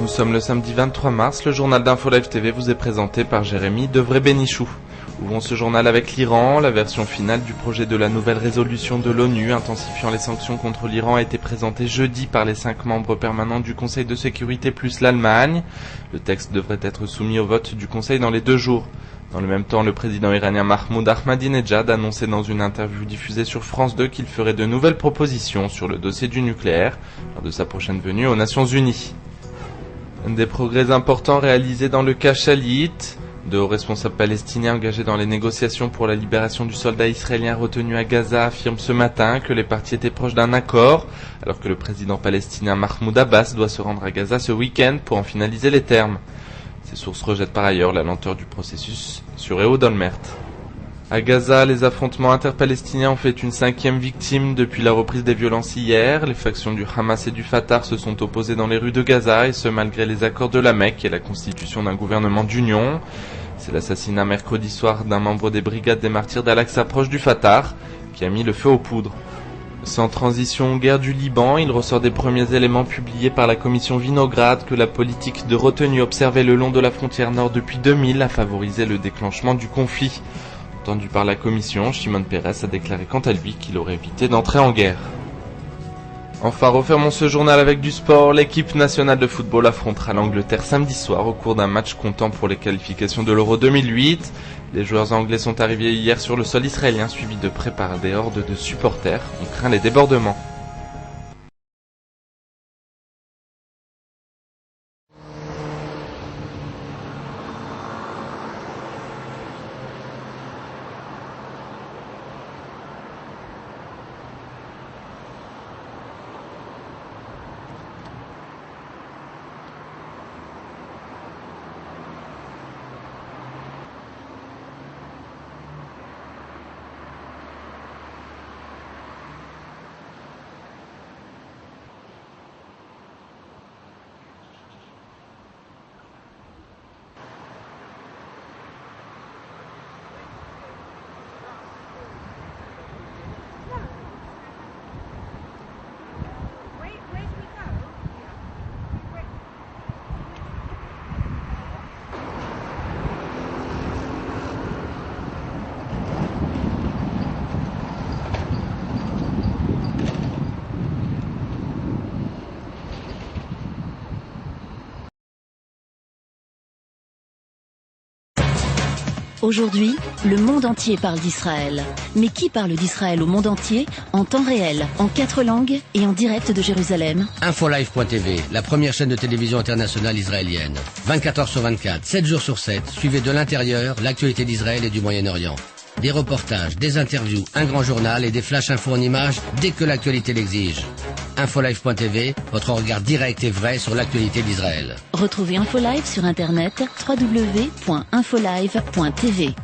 sommes le samedi 23 mars, le journal d'InfoLive TV vous est présenté par Jérémy Devray-Bénichou. Ouvrons ce journal avec l'Iran. La version finale du projet de la nouvelle résolution de l'ONU intensifiant les sanctions contre l'Iran a été présentée jeudi par les 5 membres permanents du Conseil de sécurité plus l'Allemagne. Le texte devrait être soumis au vote du Conseil dans les 2 jours. Dans le même temps, le président iranien Mahmoud Ahmadinejad annonçait dans une interview diffusée sur France 2 qu'il ferait de nouvelles propositions sur le dossier du nucléaire lors de sa prochaine venue aux Nations Unies. Des progrès importants réalisés dans le cas Shalit. De hauts responsables palestiniens engagés dans les négociations pour la libération du soldat israélien retenu à Gaza affirment ce matin que les parties étaient proches d'un accord, alors que le président palestinien Mahmoud Abbas doit se rendre à Gaza ce week-end pour en finaliser les termes. Ces sources rejettent par ailleurs la lenteur du processus sur Ehud Olmert. À Gaza, les affrontements interpalestiniens ont fait une 5e victime depuis la reprise des violences hier. Les factions du Hamas et du Fatah se sont opposées dans les rues de Gaza, et ce malgré les accords de la Mecque et la constitution d'un gouvernement d'union. C'est l'assassinat mercredi soir d'un membre des brigades des martyrs d'Al-Aqsa proche du Fatah qui a mis le feu aux poudres. Sans transition, guerre du Liban, il ressort des premiers éléments publiés par la commission Vinograd que la politique de retenue observée le long de la frontière nord depuis 2000 a favorisé le déclenchement du conflit. Entendu par la commission, Shimon Peres a déclaré quant à lui qu'il aurait évité d'entrer en guerre. Enfin, refermons ce journal avec du sport. L'équipe nationale de football affrontera l'Angleterre samedi soir au cours d'un match comptant pour les qualifications de l'Euro 2008. Les joueurs anglais sont arrivés hier sur le sol israélien, suivis de près par des hordes de supporters. On craint les débordements. Aujourd'hui, le monde entier parle d'Israël. Mais qui parle d'Israël au monde entier, en temps réel, en 4 langues et en direct de Jérusalem? InfoLive.tv, la première chaîne de télévision internationale israélienne. 24 heures sur 24, 7 jours sur 7, suivez de l'intérieur l'actualité d'Israël et du Moyen-Orient. Des reportages, des interviews, un grand journal et des flash infos en images dès que l'actualité l'exige. InfoLive.tv, votre regard direct et vrai sur l'actualité d'Israël. Retrouvez InfoLive sur internet www.infolive.tv.